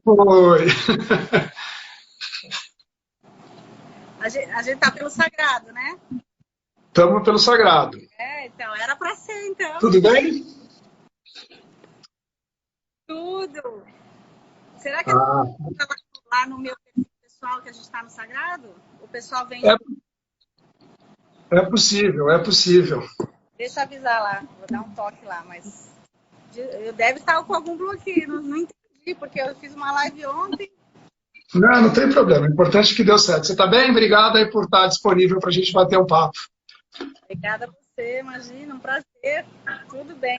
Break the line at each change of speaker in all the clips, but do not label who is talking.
Foi.
A gente tá pelo sagrado, né?
Estamos pelo sagrado.
Então, era para ser, então.
Tudo bem?
Tudo. Será que
Ah,
lá no meu perfil pessoal que a gente está no sagrado? O pessoal vem.
é, é possível, é possível.
Deixa eu avisar lá, vou dar um toque lá, mas eu deve estar com algum bloqueio, não entendi, porque eu fiz uma live ontem.
Não, não tem problema. O importante é que deu certo. Você está bem? Obrigado aí por estar disponível para a gente bater um papo.
Obrigada a você, imagina, um prazer. Tudo bem.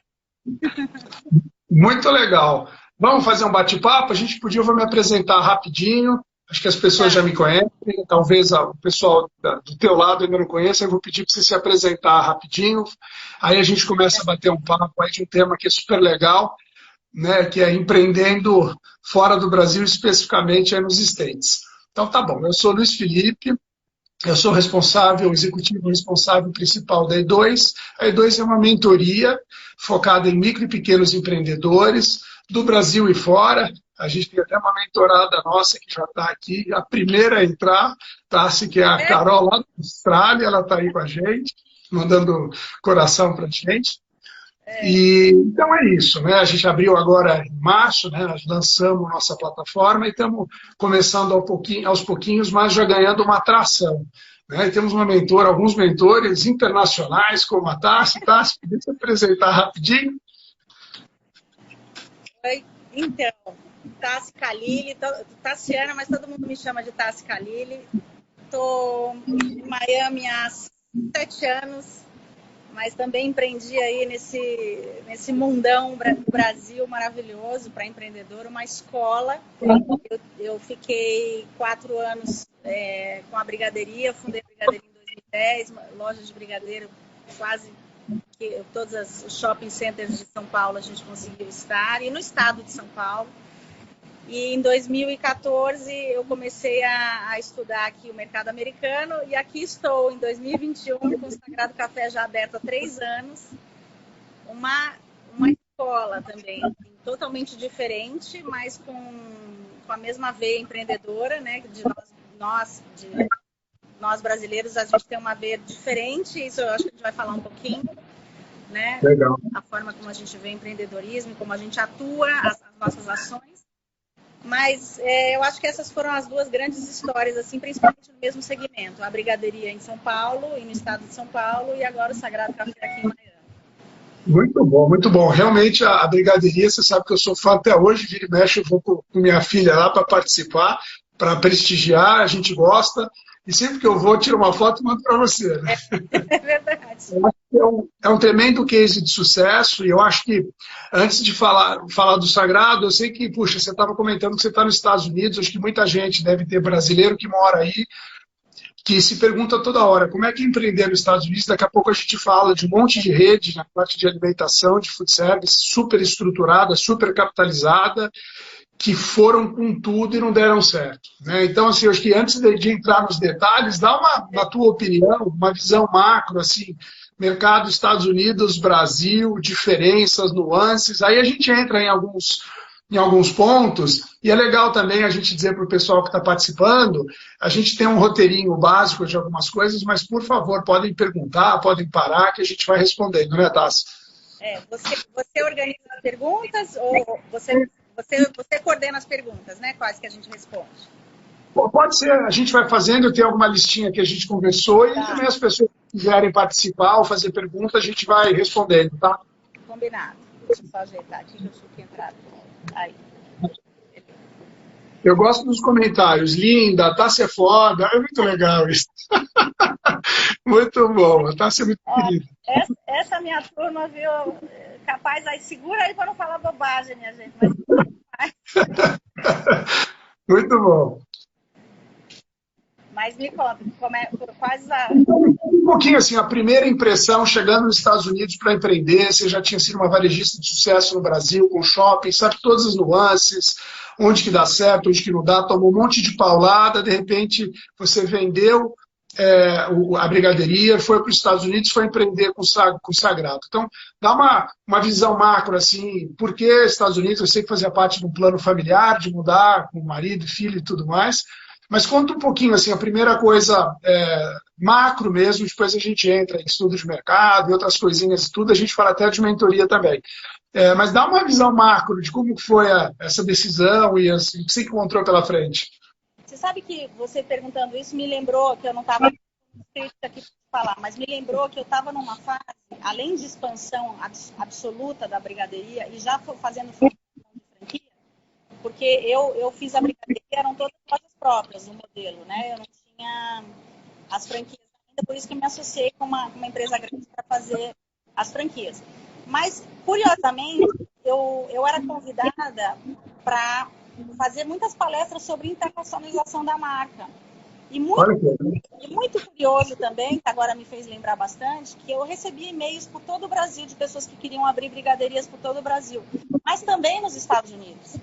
Muito legal. Vamos fazer um bate-papo? A gente podia, eu vou me apresentar rapidinho. Acho que as pessoas já
Tá.
me conhecem, talvez o pessoal do teu lado ainda não conheça. Eu vou pedir para você se apresentar rapidinho. Aí a gente começa a bater um papo aí de um tema que é super legal, né, que é empreendendo fora do Brasil, especificamente aí nos States. Então tá bom, eu sou Luiz Felipe, eu sou responsável, executivo responsável principal da E2. A E2 é uma mentoria focada em micro e pequenos empreendedores do Brasil e fora. A gente tem até uma mentorada nossa que já está aqui, a primeira a entrar, Tassi, que é a Carol lá da Austrália, ela está aí com a gente, mandando coração para a gente. E, então é isso, né? A gente abriu agora em março, né? Nós lançamos nossa plataforma e estamos começando aos pouquinhos, mas já ganhando uma atração. Né? E temos uma mentora, alguns mentores internacionais, como a Tassi. Tassi, podia se apresentar rapidinho?
Oi, então, Tassi Khalili, Tassiana, mas todo mundo me chama de Tassi Khalili. Estou em Miami há 7 anos, mas também empreendi aí nesse mundão do Brasil maravilhoso para empreendedor, uma escola. Eu fiquei 4 anos com a brigadeiria, fundei a brigadeiria em 2010, loja de brigadeiro, quase que todos os shopping centers de São Paulo a gente conseguiu estar, e no estado de São Paulo. E em 2014 eu comecei a estudar aqui o mercado americano, e aqui estou em 2021 com o Sagrado Café já aberto há 3 anos, uma escola também, totalmente diferente, mas com a mesma veia empreendedora, né? Nós brasileiros, a gente tem uma veia diferente, isso eu acho que a gente vai falar um pouquinho, né?
Legal.
A forma como a gente vê empreendedorismo, como a gente atua, as nossas ações. Mas eu acho que essas foram as duas grandes histórias, assim, principalmente no mesmo segmento. A brigadeiria em São Paulo e no estado de São Paulo, e agora o Sagrado Café aqui em Miami.
Muito bom, muito bom. Realmente a brigadeiria, você sabe que eu sou fã até hoje, vira e mexe, eu vou com minha filha lá para participar, para prestigiar, a gente gosta. E sempre que eu vou, tiro uma foto e mando para você. Né?
É verdade.
Eu acho que é um tremendo case de sucesso, e eu acho que, antes de falar do Sagrado, eu sei que, puxa, você estava comentando que você está nos Estados Unidos, acho que muita gente deve ter brasileiro que mora aí, que se pergunta toda hora como é que empreender nos Estados Unidos. Daqui a pouco a gente fala de um monte de rede na parte de alimentação, de food service, super estruturada, super capitalizada, que foram com tudo e não deram certo. Né? Então, assim, eu acho que antes de entrar nos detalhes, dá na tua opinião, uma visão macro, assim, mercado Estados Unidos, Brasil, diferenças, nuances, aí a gente entra em alguns pontos, e é legal também a gente dizer para o pessoal que está participando, a gente tem um roteirinho básico de algumas coisas, mas, por favor, podem perguntar, podem parar, que a gente vai respondendo, né, Tassi?
Você organiza as perguntas ou você coordena as perguntas, né? Quais que a gente responde?
Pode ser, a gente vai fazendo, tem alguma listinha que a gente conversou, e também as pessoas que quiserem participar ou fazer pergunta, a gente vai respondendo, tá?
Combinado. Deixa eu só ajeitar aqui que eu fico entrado. Aí.
Eu gosto dos comentários. Linda, a Tássia é foda. É muito legal isso. Muito bom. A Tássia é muito querida.
Essa minha turma, viu? Capaz, aí segura aí para não falar bobagem, minha gente. Mas...
Muito bom.
Mas me conta, quais
Um pouquinho assim, a primeira impressão chegando nos Estados Unidos para empreender, você já tinha sido uma varejista de sucesso no Brasil, com shopping, sabe todas as nuances, onde que dá certo, onde que não dá, tomou um monte de paulada, de repente você vendeu, a brigadeiria, foi para os Estados Unidos, foi empreender com o Sagrado. Então, dá uma visão macro, assim, por que Estados Unidos? Eu sei que fazia parte de um plano familiar, de mudar com o marido, filho e tudo mais, mas conta um pouquinho, assim, a primeira coisa macro mesmo, depois a gente entra em estudo de mercado e outras coisinhas, tudo, a gente fala até de mentoria também. Mas dá uma visão macro de como foi essa decisão e assim, o que você encontrou pela frente.
Você sabe que você perguntando isso me lembrou que eu não estava aqui para falar, mas me lembrou que eu estava numa fase, além de expansão absoluta da brigadeiria e já fazendo franquia, porque eu fiz a brigadeiria, eram todas lojas próprias, o modelo, né? Eu não tinha as franquias ainda, por isso que eu me associei com uma empresa grande para fazer as franquias. Mas, curiosamente, eu era convidada para fazer muitas palestras sobre internacionalização da marca. E muito curioso também, que agora me fez lembrar bastante, que eu recebi e-mails por todo o Brasil de pessoas que queriam abrir brigaderias por todo o Brasil, mas também nos Estados Unidos.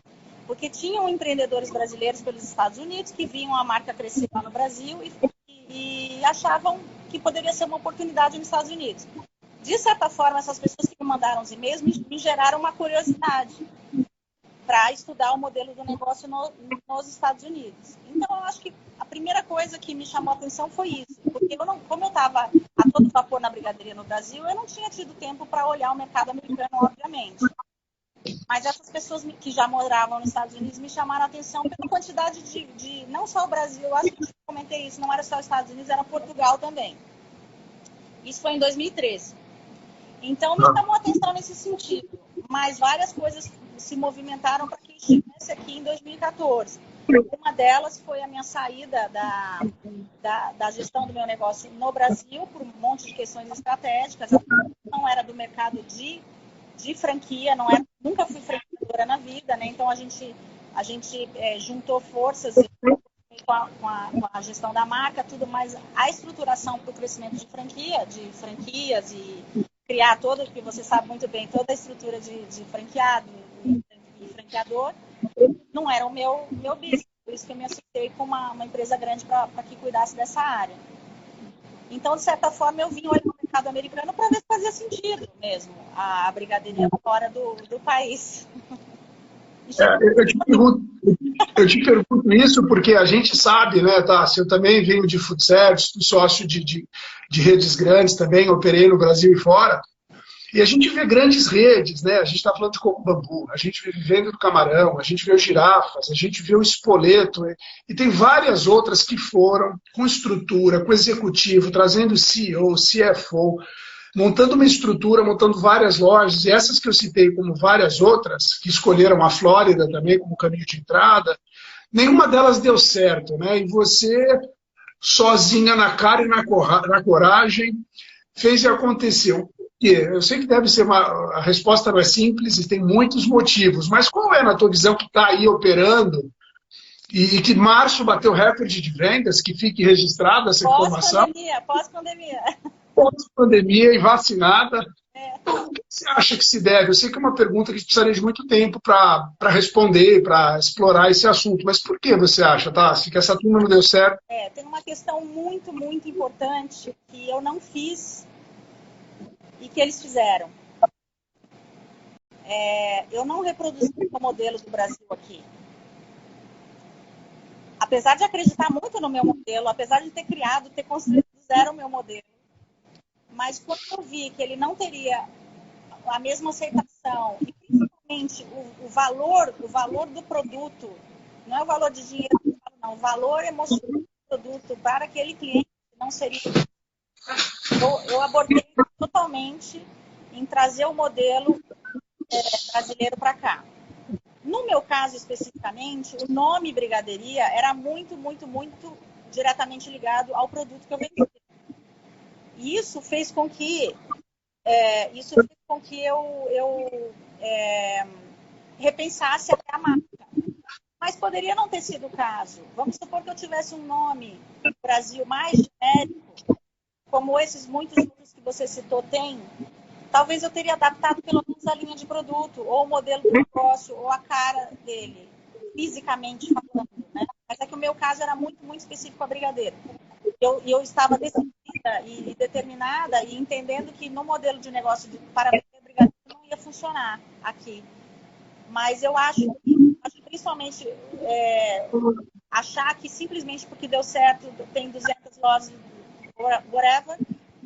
Porque tinham empreendedores brasileiros pelos Estados Unidos que viam a marca crescer lá no Brasil e achavam que poderia ser uma oportunidade nos Estados Unidos. De certa forma, essas pessoas que me mandaram os e-mails me geraram uma curiosidade para estudar o modelo do negócio nos Estados Unidos. Então, eu acho que a primeira coisa que me chamou a atenção foi isso. Porque como eu estava a todo vapor na brigadeiria no Brasil, eu não tinha tido tempo para olhar o mercado americano, obviamente. Mas essas pessoas que já moravam nos Estados Unidos me chamaram a atenção pela quantidade de não só o Brasil, eu acho que eu comentei isso, não era só os Estados Unidos, era Portugal também. Isso foi em 2013. Então, me chamou a atenção nesse sentido. Mas várias coisas se movimentaram para que eu estivesse aqui em 2014. Uma delas foi a minha saída da gestão do meu negócio no Brasil, por um monte de questões estratégicas. Eu não era do mercado de franquia, nunca fui franqueadora na vida, né? Então, a gente juntou forças com a gestão da marca, tudo, mas a estruturação para o crescimento de franquias e criar que você sabe muito bem, toda a estrutura de franqueado e franqueador, não era o meu business. Por isso que eu me associei com uma empresa grande para que cuidasse dessa área. Então, de certa forma, eu vim olhar o mercado americano para ver se fazia sentido mesmo a brigadeiria fora do país.
Eu te pergunto isso porque a gente sabe, né, Tassi? Eu também venho de food service, sou sócio de redes grandes também, operei no Brasil e fora. E a gente vê grandes redes, né? A gente está falando de coco bambu, a gente vê Vivendo do Camarão, a gente vê o Girafas, a gente vê o Spoleto, e tem várias outras que foram com estrutura, com executivo, trazendo CEO, CFO, montando uma estrutura, montando várias lojas, e essas que eu citei, como várias outras, que escolheram a Flórida também como caminho de entrada, nenhuma delas deu certo, né? E você, sozinha na cara e na coragem, fez e aconteceu. Eu sei que deve ser a resposta não é simples e tem muitos motivos, mas qual é, na tua visão, que está aí operando e que março bateu recorde de vendas, que fique registrada essa informação?
Pós-pandemia.
Pós-pandemia e vacinada. Então, o que você acha que se deve? Eu sei que é uma pergunta que precisaria de muito tempo para responder, para explorar esse assunto, mas por que você acha, Tassi, que essa turma não deu certo?
Tem uma questão muito, muito importante que eu não fiz e que eles fizeram. Eu não reproduzi o modelo do Brasil aqui. Apesar de acreditar muito no meu modelo, apesar de ter construído do zero o meu modelo, mas quando eu vi que ele não teria a mesma aceitação e principalmente o valor do produto, não é o valor de dinheiro, não, o valor emocional do produto para aquele cliente não seria. Eu abordei totalmente em trazer o modelo brasileiro para cá. No meu caso, especificamente, o nome brigadeiria era muito, muito, muito diretamente ligado ao produto que eu vendia. E isso fez com que eu repensasse até a marca. Mas poderia não ter sido o caso. Vamos supor que eu tivesse um nome no Brasil mais genérico, como esses muitos outros que você citou tem, talvez eu teria adaptado pelo menos a linha de produto, ou o modelo do negócio, ou a cara dele, fisicamente falando, né? Mas é que o meu caso era muito, muito específico a brigadeiro. eu estava decidida e determinada e entendendo que no modelo de negócio para vender brigadeiro não ia funcionar aqui. Mas eu acho principalmente achar que simplesmente porque deu certo, tem 200 lojas, whatever,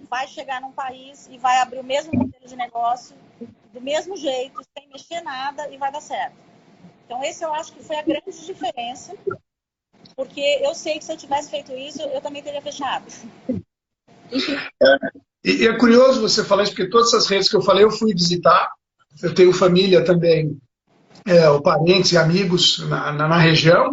vai chegar num país e vai abrir o mesmo modelo de negócio, do mesmo jeito, sem mexer nada e vai dar certo. Então, esse eu acho que foi a grande diferença, porque eu sei que se eu tivesse feito isso, eu também teria fechado.
E é curioso você falar isso, porque todas essas redes que eu falei, eu fui visitar. Eu tenho família também, parentes e amigos na região.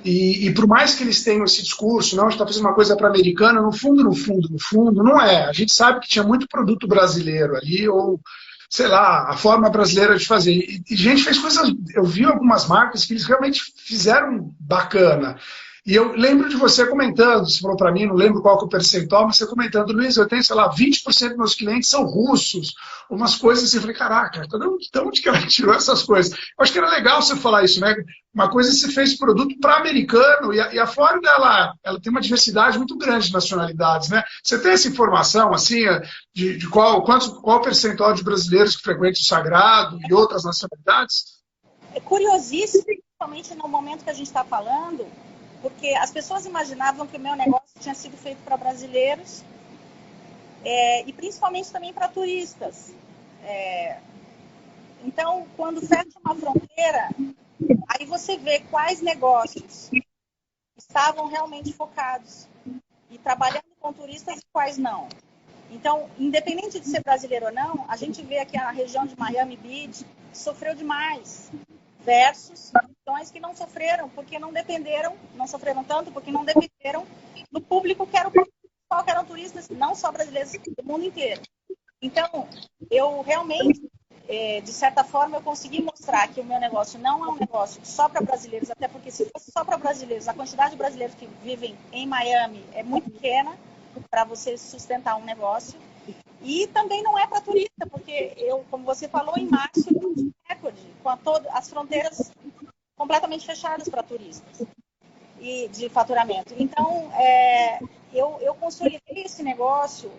E por mais que eles tenham esse discurso, não, a gente está fazendo uma coisa para americana, no fundo, não é. A gente sabe que tinha muito produto brasileiro ali, ou, sei lá, a forma brasileira de fazer. E a gente fez coisas, eu vi algumas marcas que eles realmente fizeram bacana. E eu lembro de você comentando, você falou para mim, não lembro qual que é o percentual, mas você comentando, Luiz, eu tenho, sei lá, 20% dos meus clientes são russos, umas coisas assim, eu falei, caraca, de onde que ela tirou essas coisas? Eu acho que era legal você falar isso, né? Uma coisa é você fez produto para americano, e a Flórida, ela tem uma diversidade muito grande de nacionalidades, né? Você tem essa informação, assim, de qual o percentual de brasileiros que frequentam o Sagrado e outras nacionalidades?
É curiosíssimo, principalmente no momento que a gente está falando, porque as pessoas imaginavam que o meu negócio tinha sido feito para brasileiros e principalmente também para turistas. Então, quando fecha uma fronteira, aí você vê quais negócios estavam realmente focados e trabalhando com turistas e quais não. Então, independente de ser brasileiro ou não, a gente vê aqui a região de Miami Beach sofreu demais, versus regiões que não sofreram, porque não sofreram tanto, porque não dependeram do público que era o principal, que eram turistas, não só brasileiros, do mundo inteiro. Então, eu realmente, de certa forma, eu consegui mostrar que o meu negócio não é um negócio só para brasileiros, até porque se fosse só para brasileiros, a quantidade de brasileiros que vivem em Miami é muito pequena para você sustentar um negócio. E também não é para turista, porque como você falou, em março eu tive recorde, com as fronteiras completamente fechadas para turistas e de faturamento. Então, eu consolidei esse negócio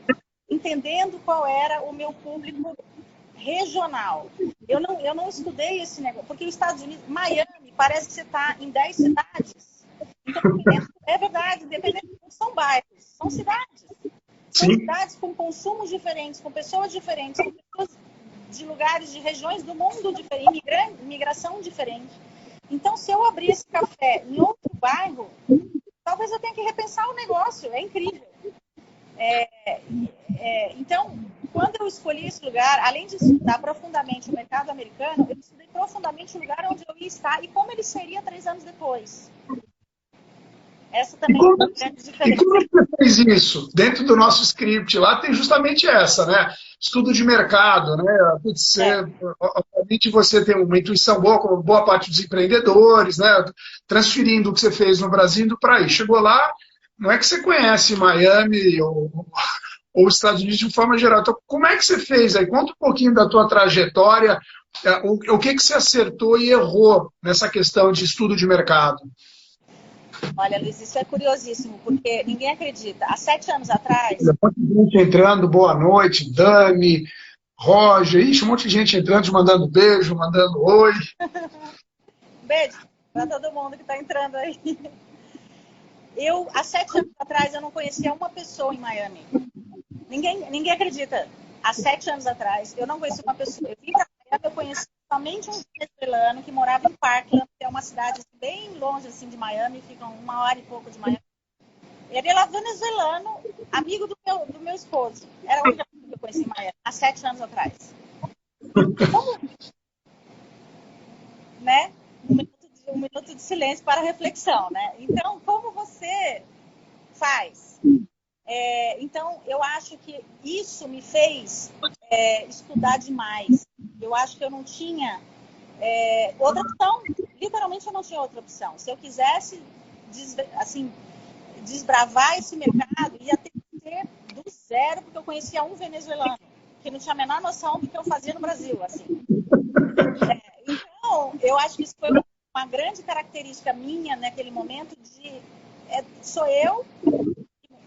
entendendo qual era o meu público regional. Eu não estudei esse negócio, porque os Estados Unidos, Miami, parece que você está em 10 cidades. Então, é verdade, dependendo, são bairros, são cidades. São cidades com consumos diferentes, com pessoas diferentes, com pessoas de lugares, de regiões do mundo diferentes, imigração diferente. Então, se eu abrir esse café em outro bairro, talvez eu tenha que repensar o negócio. É incrível. Então, quando eu escolhi esse lugar, além de estudar profundamente o mercado americano, eu estudei profundamente o lugar onde eu ia estar e como ele seria 3 anos depois. Essa também é uma grande diferença.
E como você fez isso? Dentro do nosso script lá tem justamente essa, né? Estudo de mercado, né? Obviamente você tem uma intuição boa, como boa parte dos empreendedores, né? Transferindo o que você fez no Brasil indo para aí. Chegou lá, não é que você conhece Miami ou os Estados Unidos de forma geral. Então, como é que você fez aí? Conta um pouquinho da tua trajetória, o que você acertou e errou nessa questão de estudo de mercado.
Olha, Luiz, isso é curiosíssimo, porque ninguém acredita. Há 7 anos atrás...
Um monte de gente entrando, boa noite, Dani, Roger, ixi, um monte de gente entrando, te mandando beijo, mandando oi.
Beijo para todo mundo que está entrando aí. Há 7 anos atrás, eu não conhecia uma pessoa em Miami. Ninguém acredita. Há 7 anos atrás, eu não conhecia uma pessoa. Eu vim para Miami, eu conheci somente um venezuelano que morava em Parkland, que é uma cidade bem longe assim, de Miami, fica 1 hora e pouco de Miami. Ele era venezuelano, amigo do meu esposo. Era a única pessoa que eu conheci em Miami, há 7 anos atrás. Como, né? Um minuto de silêncio para reflexão, né? Então, como você faz? Então, eu acho que isso me fez estudar demais. Eu acho que eu não tinha outra opção. Literalmente, eu não tinha outra opção. Se eu quisesse desbravar esse mercado, ia ter que ser do zero, porque eu conhecia um venezuelano que não tinha a menor noção do que eu fazia no Brasil. Assim. Então, eu acho que isso foi uma grande característica minha naquele momento sou eu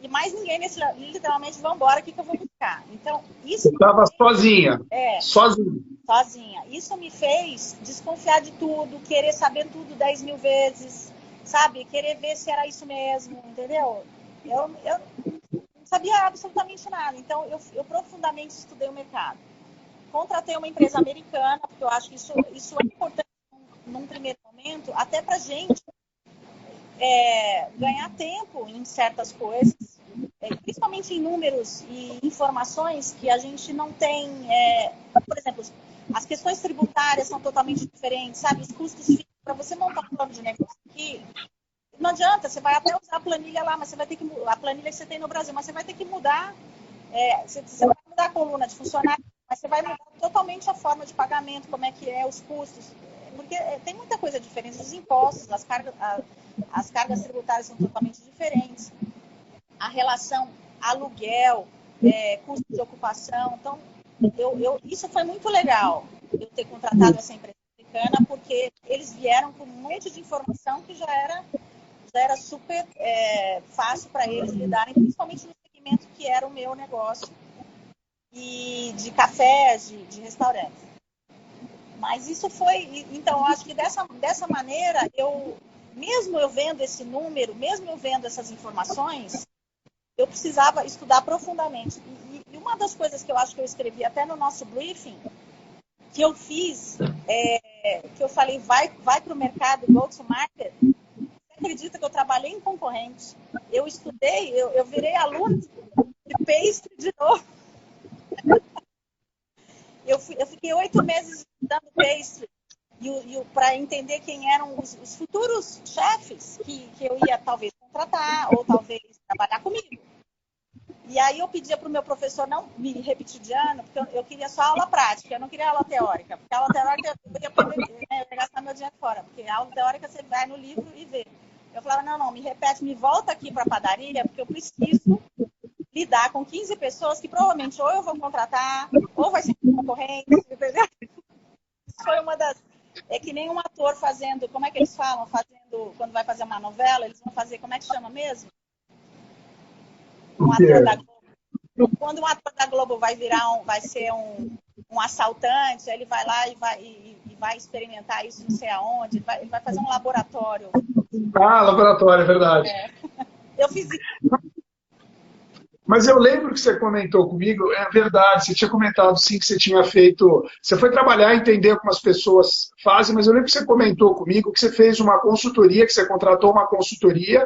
e mais ninguém literalmente, vamos embora, o que eu vou buscar? Então, isso...
Você estava sozinha.
É.
Sozinha.
Sozinha. Isso me fez desconfiar de tudo, querer saber tudo 10 mil vezes, sabe? Querer ver se era isso mesmo, entendeu? Eu não sabia absolutamente nada. Então, eu profundamente estudei o mercado. Contratei uma empresa americana, porque eu acho que isso é importante num primeiro momento, até para a gente ganhar tempo em certas coisas, principalmente em números e informações que a gente não tem. Por exemplo, as questões tributárias são totalmente diferentes, sabe? Os custos fixos, para você montar um plano de negócio aqui, não adianta, você vai até usar a planilha lá, mas você vai ter que a planilha que você tem no Brasil, mas você vai ter que mudar, você vai mudar a coluna de funcionário, mas você vai mudar totalmente a forma de pagamento, como é que é, os custos, porque tem muita coisa diferente, os impostos, as cargas tributárias são totalmente diferentes, a relação aluguel, custo de ocupação, então isso foi muito legal, eu ter contratado essa empresa americana, porque eles vieram com um monte de informação que já era super fácil para eles lidarem, principalmente no segmento que era o meu negócio, e de cafés, de restaurantes. Mas isso foi... Então, eu acho que dessa maneira, mesmo eu vendo esse número, mesmo eu vendo essas informações, eu precisava estudar profundamente. E uma das coisas que eu acho que eu escrevi até no nosso briefing, que eu fiz, que eu falei, vai para o mercado, go to market. Você acredita que eu trabalhei em concorrente? Eu estudei, eu virei aluna de pastry de novo. Eu fiquei 8 meses estudando pastry para entender quem eram os futuros chefes que eu ia talvez contratar ou talvez trabalhar comigo. E aí eu pedia para o meu professor não me repetir de ano, porque eu queria só aula prática, eu não queria aula teórica. Porque aula teórica eu ia perder, eu ia gastar meu dinheiro fora, porque aula teórica você vai no livro e vê. Eu falava, não, me repete, me volta aqui para a padaria, porque eu preciso lidar com 15 pessoas que provavelmente ou eu vou contratar, ou vai ser concorrente, entendeu? Foi uma das... É que nem um ator fazendo, como é que eles falam? Quando vai fazer uma novela, eles vão fazer, como é que chama mesmo? Um ator da Globo. Quando um ator da Globo vai ser um assaltante, ele vai lá e vai experimentar isso não sei aonde, ele vai fazer um laboratório.
Laboratório, é verdade.
Eu fiz isso.
Mas eu lembro que você comentou comigo, é verdade, você tinha comentado sim que você tinha feito, você foi trabalhar, entender como as pessoas fazem, mas eu lembro que você comentou comigo que você fez uma consultoria, que você contratou uma consultoria,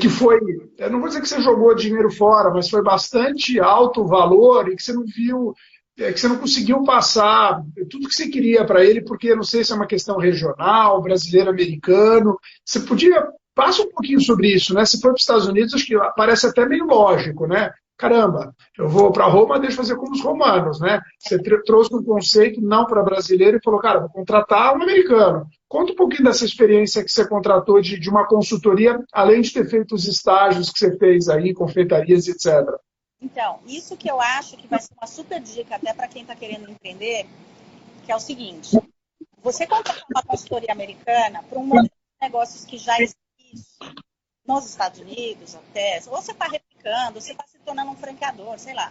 que foi, eu não vou dizer que você jogou dinheiro fora, mas foi bastante alto o valor e que você não viu, que você não conseguiu passar tudo que você queria para ele, porque eu não sei se é uma questão regional, brasileiro, americano. Você podia, passa um pouquinho sobre isso, né? Se for para os Estados Unidos, acho que parece até meio lógico, né? Caramba, eu vou para Roma, deixa eu fazer como os romanos, né? Você trouxe um conceito não para brasileiro e falou, cara, vou contratar um americano. Conta um pouquinho dessa experiência que você contratou de uma consultoria, além de ter feito os estágios que você fez aí, confeitarias, etc.
Então, isso que eu acho que vai ser uma super dica até para quem está querendo empreender, que é o seguinte, você contratar uma consultoria americana para um modelo de negócios que já existe nos Estados Unidos até, ou você está replicando, ou você está se tornando um franqueador, sei lá.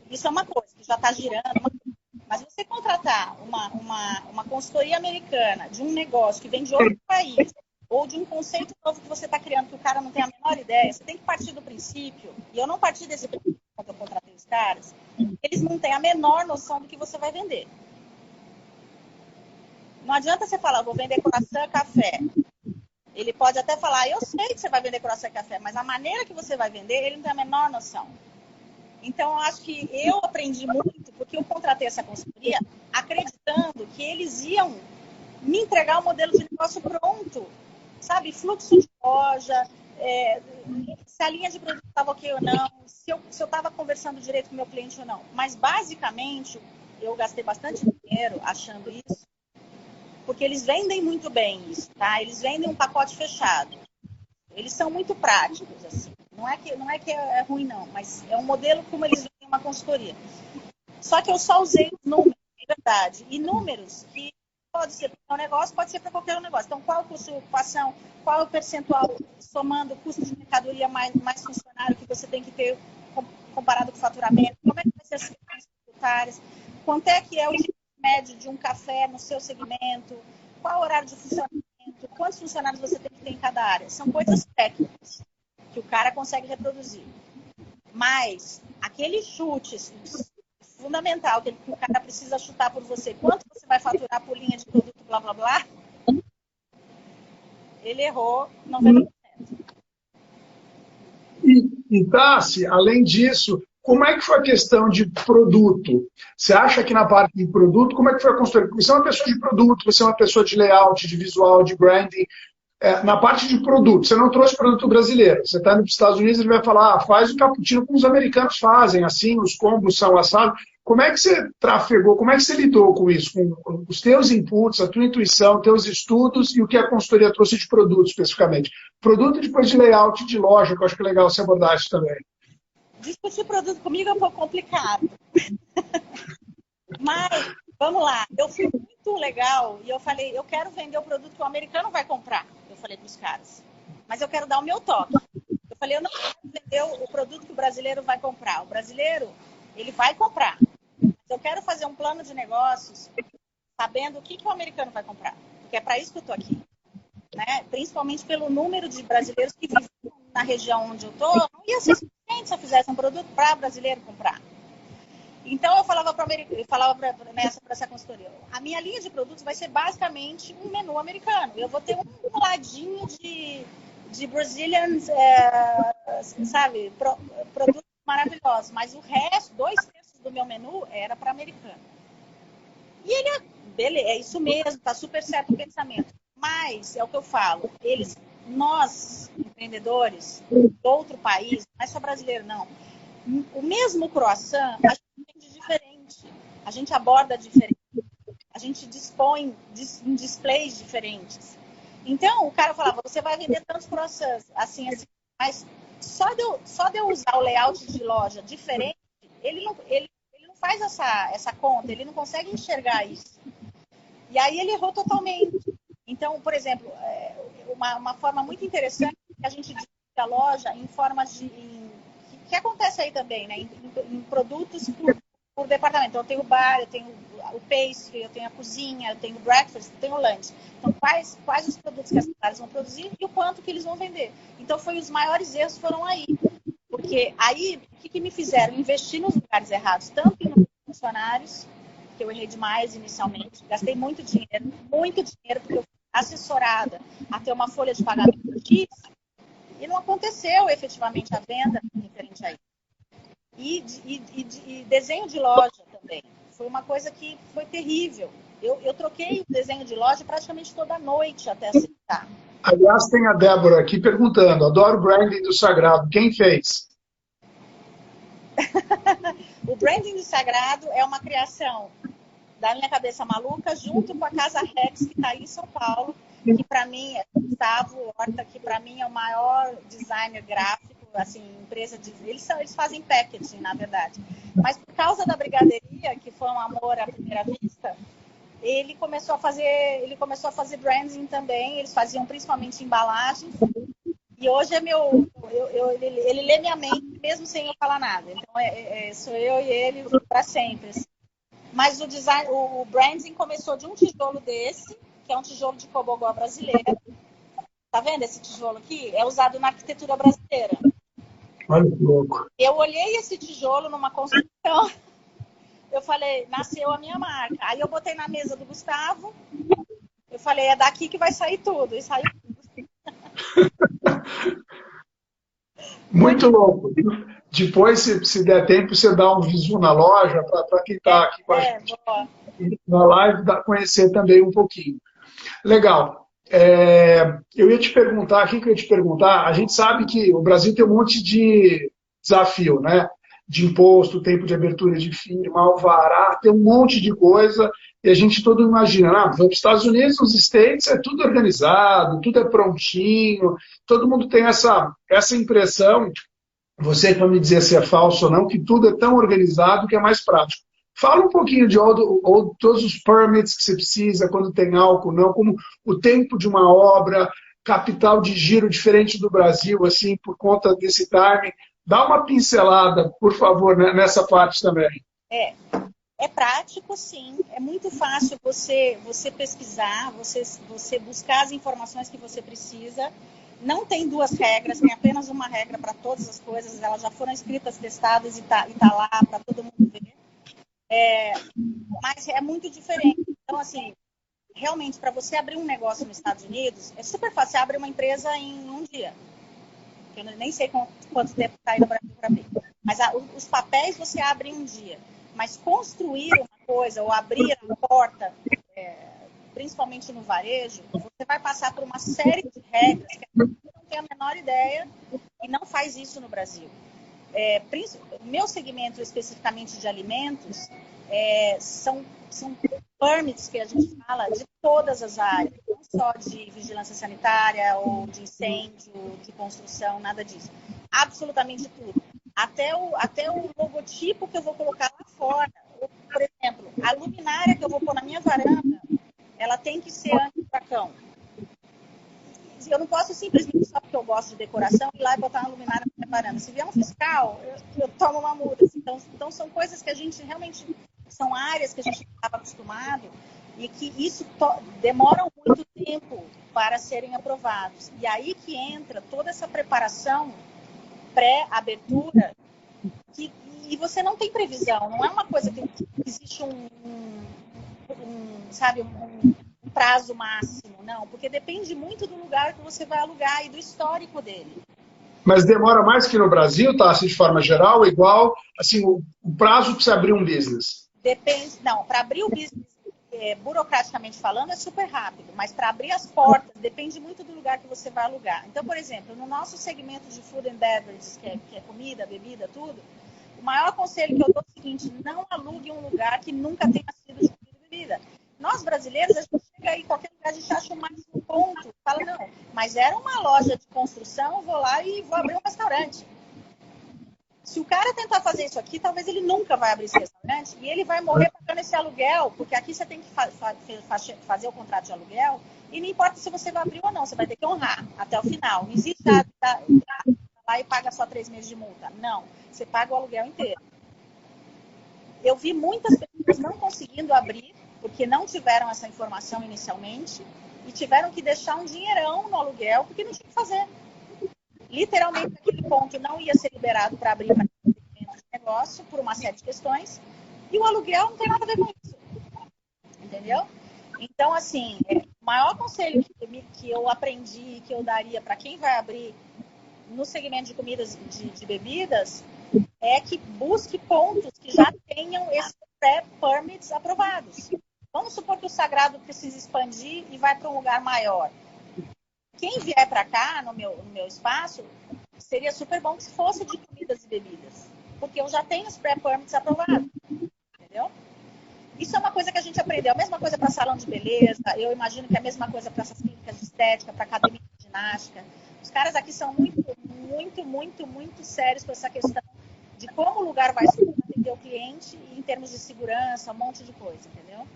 Isso é uma coisa que já está girando. Mas você contratar uma consultoria americana de um negócio que vem de outro país, ou de um conceito novo que você está criando que o cara não tem a menor ideia, você tem que partir do princípio, e eu não parti desse princípio quando eu contratei os caras, eles não têm a menor noção do que você vai vender. Não adianta você falar, vou vender croissant, café. Ele pode até falar, eu sei que você vai vender croissant e café, mas a maneira que você vai vender, ele não tem a menor noção. Então, eu acho que eu aprendi muito, porque eu contratei essa consultoria acreditando que eles iam me entregar um modelo de negócio pronto, sabe? Fluxo de loja, se a linha de produto estava ok ou não, se eu estava conversando direito com o meu cliente ou não. Mas, basicamente, eu gastei bastante dinheiro achando isso, porque eles vendem muito bem isso, tá? Eles vendem um pacote fechado. Eles são muito práticos, assim. Não é que é ruim, não, mas é um modelo como eles vendem uma consultoria. Só que eu só usei os números, de verdade. E números que pode ser para o negócio, pode ser para qualquer negócio. Então, qual o custo de ocupação, qual é o percentual, somando o custo de mercadoria mais funcionário que você tem que ter comparado com o faturamento, como é que vai ser as questões tributárias, quanto é que é o médio de um café no seu segmento, qual o horário de funcionamento, quantos funcionários você tem que ter em cada área. São coisas técnicas que o cara consegue reproduzir. Mas aquele chute fundamental que o cara precisa chutar por você, quanto você vai faturar por linha de produto, blá, blá, blá, ele errou 90%.
E Tassi, além disso, como é que foi a questão de produto? Você acha que na parte de produto, como é que foi a construção? Você é uma pessoa de produto, você é uma pessoa de layout, de visual, de branding. Na parte de produto, você não trouxe produto brasileiro. Você está indo para os Estados Unidos, ele vai falar, faz o cappuccino como os americanos fazem, assim, os combos são assados. Como é que você trafegou, como é que você lidou com isso? Com os teus inputs, a tua intuição, teus estudos e o que a consultoria trouxe de produto especificamente? Produto e depois de layout de loja, que eu acho que é legal você abordar isso também.
Discutir produto comigo é um pouco complicado. Mas, vamos lá, eu fui muito legal e eu falei, eu quero vender o produto que o americano vai comprar. Eu falei para os caras, mas eu quero dar o meu toque. Eu falei, eu não quero vender o produto que o brasileiro vai comprar. O brasileiro, ele vai comprar. Mas eu quero fazer um plano de negócios sabendo o que o americano vai comprar. Porque é para isso que eu estou aqui. Né? Principalmente pelo número de brasileiros que vivem na região onde eu estou, não ia ser suficiente se eu fizesse um produto para brasileiro comprar. Então, eu falava para essa consultoria, a minha linha de produtos vai ser basicamente um menu americano. Eu vou ter um ladinho de Brazilian, sabe, produtos maravilhosos. Mas o resto, 2/3 do meu menu era para americano. E ele, beleza, é isso mesmo, está super certo o pensamento. Mas, é o que eu falo, nós, empreendedores de outro país, não é só brasileiro, não. O mesmo croissant, a gente vende diferente, a gente aborda diferente, a gente dispõe em displays diferentes. Então, o cara falava, você vai vender tantos croissants, assim, mas só de eu usar o layout de loja diferente, ele não faz essa conta, ele não consegue enxergar isso. E aí ele errou totalmente. Então, por exemplo, uma forma muito interessante é que a gente divide a loja em formas de... que acontece aí também, né? Em produtos por departamento. Então, eu tenho o bar, eu tenho o pastry, eu tenho a cozinha, eu tenho o breakfast, eu tenho o lunch. Então, quais os produtos que as cidades vão produzir e o quanto que eles vão vender. Então, os maiores erros foram aí. Porque aí, o que me fizeram? Investir nos lugares errados, tanto em funcionários, que eu errei demais inicialmente, gastei muito dinheiro, porque eu fui assessorada a ter uma folha de pagamento X, e não aconteceu efetivamente a venda referente a isso. E desenho de loja também. Foi uma coisa que foi terrível. Eu troquei o desenho de loja praticamente toda noite até acertar.
Aliás, tem a Débora aqui perguntando, adoro o branding do Sagrado, quem fez?
O branding do Sagrado é uma criação da minha cabeça maluca, junto com a Casa Rex, que está aí em São Paulo, que para mim é Gustavo Horta, que para mim é o maior designer gráfico, assim, empresa de... Eles fazem packaging, na verdade. Mas por causa da brigadeiria, que foi um amor à primeira vista, ele começou a fazer branding também, eles faziam principalmente embalagens, e hoje é ele lê minha mente, mesmo sem eu falar nada. Então, sou eu e ele para sempre, assim. Mas o branding começou de um tijolo desse, que é um tijolo de cobogó brasileira. Tá vendo esse tijolo aqui? É usado na arquitetura brasileira.
Olha que louco.
Eu olhei esse tijolo numa construção, eu falei, nasceu a minha marca. Aí eu botei na mesa do Gustavo, eu falei, é daqui que vai sair tudo. E saiu tudo.
Muito louco. Depois, se der tempo, você dá um visu na loja para quem está aqui com a gente na live, conhecer também um pouquinho. Legal. Eu ia te perguntar, a gente sabe que o Brasil tem um monte de desafio, né? De imposto, tempo de abertura de firma, alvará, tem um monte de coisa, e a gente todo imagina, vamos para os Estados Unidos, nos States, é tudo organizado, tudo é prontinho, todo mundo tem essa impressão, você que vai me dizer se é falso ou não, que tudo é tão organizado que é mais prático. Fala um pouquinho de todos os permits que você precisa, quando tem álcool, não, como o tempo de uma obra, capital de giro diferente do Brasil, assim, por conta desse timing. Dá uma pincelada, por favor, né, nessa parte também.
É prático, sim. É muito fácil você pesquisar, você buscar as informações que você precisa. Não tem duas regras, tem apenas uma regra para todas as coisas. Elas já foram escritas, testadas e tá lá para todo mundo ver. Mas é muito diferente. Então, assim, realmente, para você abrir um negócio nos Estados Unidos, é super fácil. Você abre uma empresa em um dia. Eu nem sei quanto tempo está aí no Brasil para abrir. Mas os papéis você abre em um dia. Mas construir uma coisa ou abrir a porta, principalmente no varejo, você vai passar por uma série de regras que a gente não tem a menor ideia e não faz isso no Brasil. Meu segmento especificamente de alimentos são permits que a gente fala de todas as áreas, não só de vigilância sanitária ou de incêndio, de construção, nada disso. Absolutamente tudo. Até o logotipo que eu vou colocar lá fora. Por exemplo, a luminária que eu vou pôr na minha varanda, ela tem que ser anti-furacão. Eu não posso simplesmente, só porque eu gosto de decoração, ir lá e botar uma luminária na minha varanda. Se vier um fiscal, eu tomo uma multa. Então, são coisas que a gente realmente... São áreas que a gente estava acostumado e que isso demora muito tempo para serem aprovados. E aí que entra toda essa preparação pré-abertura e você não tem previsão. Não é uma coisa que existe um prazo máximo, não. Porque depende muito do lugar que você vai alugar e do histórico dele.
Mas demora mais que no Brasil, tá? Assim, de forma geral, igual, assim, o prazo para você abrir um business.
Depende, não, para abrir o business, burocraticamente falando, é super rápido, mas para abrir as portas, depende muito do lugar que você vai alugar. Então, por exemplo, no nosso segmento de food and beverages, que é comida, bebida, tudo, o maior conselho que eu dou é o seguinte: não alugue um lugar que nunca tenha sido de comida e bebida. Nós, brasileiros, a gente chega aí, em qualquer lugar, a gente acha o máximo ponto, fala, não, mas era uma loja de construção, eu vou lá e vou abrir um restaurante. Se o cara tentar fazer isso aqui, talvez ele nunca vai abrir esse restaurante e ele vai morrer pagando esse aluguel, porque aqui você tem que fazer o contrato de aluguel e não importa se você vai abrir ou não, você vai ter que honrar até o final. Não existe lá e paga só 3 meses de multa. Não, você paga o aluguel inteiro. Eu vi muitas pessoas não conseguindo abrir porque não tiveram essa informação inicialmente e tiveram que deixar um dinheirão no aluguel porque não tinha o que fazer. Literalmente, aquele ponto não ia ser liberado para abrir para de negócio por uma série de questões e o aluguel não tem nada a ver com isso. Entendeu? Então, assim, o maior conselho que eu aprendi, que eu daria para quem vai abrir no segmento de comidas de bebidas é que busque pontos que já tenham esses pré-permits aprovados. Vamos supor que o Sagrado precisa expandir e vai para um lugar maior. Quem vier para cá, no meu espaço, seria super bom que fosse de comidas e bebidas. Porque eu já tenho os pré-permits aprovados. Entendeu? Isso é uma coisa que a gente aprendeu. A mesma coisa para salão de beleza. Eu imagino que é a mesma coisa para essas clínicas de estética, para academia de ginástica. Os caras aqui são muito sérios com essa questão de como o lugar vai ser para atender o cliente e em termos de segurança, um monte de coisa, entendeu?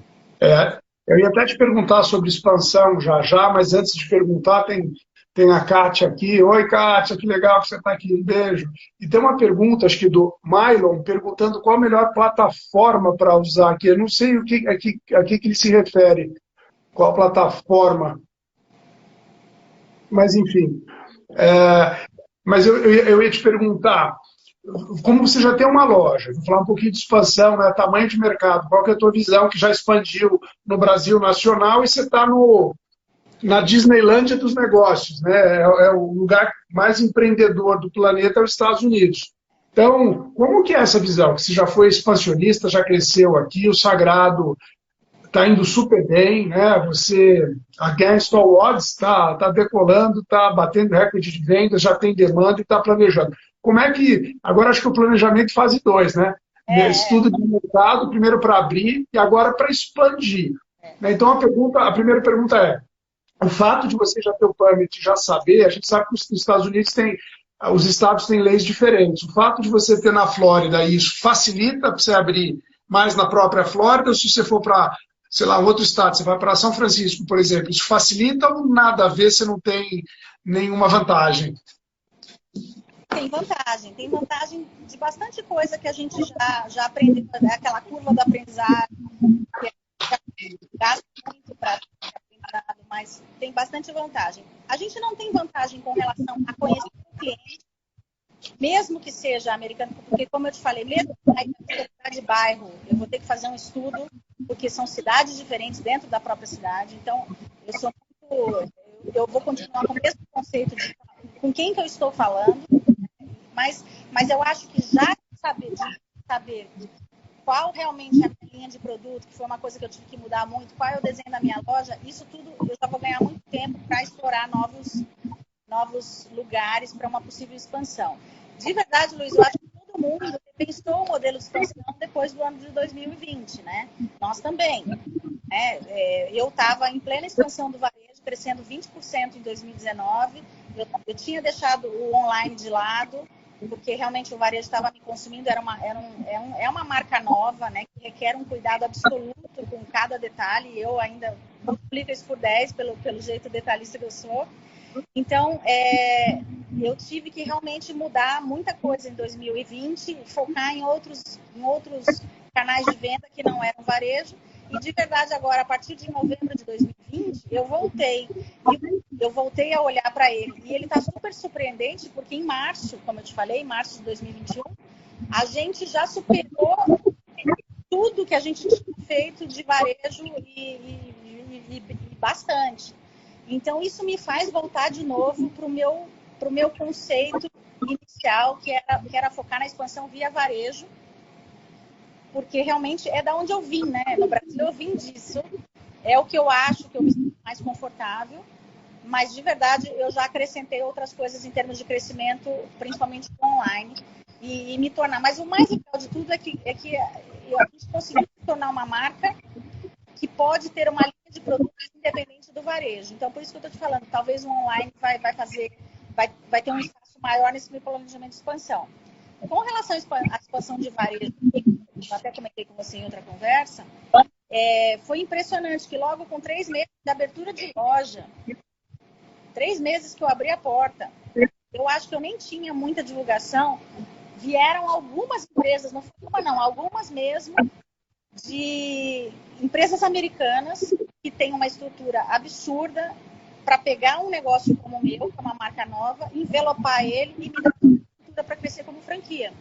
Eu ia até te perguntar sobre expansão já, mas antes de perguntar, tem a Kátia aqui. Oi, Kátia, que legal que você está aqui. Um beijo. E tem uma pergunta, acho que do Mylon, perguntando qual a melhor plataforma para usar aqui. Eu não sei a que ele se refere. Qual plataforma? Mas, enfim. Mas eu ia te perguntar, como você já tem uma loja, vou falar um pouquinho de expansão, né, tamanho de mercado, qual que é a tua visão que já expandiu no Brasil nacional e você está na Disneylândia dos negócios, né? É o lugar mais empreendedor do planeta, é os Estados Unidos. Então, como que é essa visão? Que você já foi expansionista, já cresceu aqui, o Sagrado está indo super bem, né? Você, against all odds, está decolando, está batendo recorde de vendas, já tem demanda e está planejando. Como é que... Agora acho que o planejamento fase 2, né? Estudo de mercado, primeiro para abrir e agora para expandir. Então, a primeira pergunta é, o fato de você já ter o permit, já saber, a gente sabe que os Estados Unidos os estados têm leis diferentes. O fato de você ter na Flórida isso facilita para você abrir mais na própria Flórida, ou se você for para, sei lá, outro estado, você vai para São Francisco, por exemplo, isso facilita ou nada a ver, você não tem nenhuma vantagem?
Tem vantagem de bastante coisa que a gente já aprendeu, né? Aquela curva do aprendizado, que gasta muito para aprendizado, mas tem bastante vantagem. A gente não tem vantagem com relação a conhecer o cliente, mesmo que seja americano, porque, como eu te falei, mesmo na de bairro, eu vou ter que fazer um estudo, porque são cidades diferentes dentro da própria cidade. Então, eu vou continuar com o mesmo conceito de com quem que eu estou falando, mas eu acho que já saber qual realmente é a minha linha de produto, que foi uma coisa que eu tive que mudar muito, qual é o desenho da minha loja, isso tudo eu já vou ganhar muito tempo para explorar novos lugares para uma possível expansão. De verdade, Luiz, eu acho que todo mundo pensou o modelo de expansão depois do ano de 2020, né? Nós também. Né? Eu estava em plena expansão do varejo, crescendo 20% em 2019. Eu tinha deixado o online de lado, porque realmente o varejo estava me consumindo. É uma marca nova, né, que requer um cuidado absoluto com cada detalhe. E eu ainda multiplico isso por 10 pelo jeito detalhista que eu sou. Então, eu tive que realmente mudar muita coisa em 2020, focar em outros canais de venda que não eram varejo. E, de verdade, agora, a partir de novembro de 2020, eu voltei a olhar para ele. E ele está super surpreendente, porque em março, como eu te falei, em março de 2021, a gente já superou tudo que a gente tinha feito de varejo e bastante. Então, isso me faz voltar de novo para o meu conceito inicial, que era focar na expansão via varejo, porque realmente é da onde eu vim, né? No Brasil eu vim disso, é o que eu acho que eu me sinto mais confortável, mas de verdade eu já acrescentei outras coisas em termos de crescimento, principalmente online, e me tornar. Mas o mais legal de tudo é que a gente conseguiu se tornar uma marca que pode ter uma linha de produtos independente do varejo. Então, por isso que eu estou te falando, talvez o online vai ter um espaço maior nesse meu planejamento de expansão. Com relação à expansão de varejo, eu até comentei com você em outra conversa, foi impressionante que logo com 3 meses de abertura de loja, 3 meses que eu abri a porta, eu acho que eu nem tinha muita divulgação, vieram algumas empresas, não foi uma não, algumas mesmo, de empresas americanas que têm uma estrutura absurda para pegar um negócio como o meu, que é uma marca nova, envelopar ele e me dar estrutura para crescer como franquia.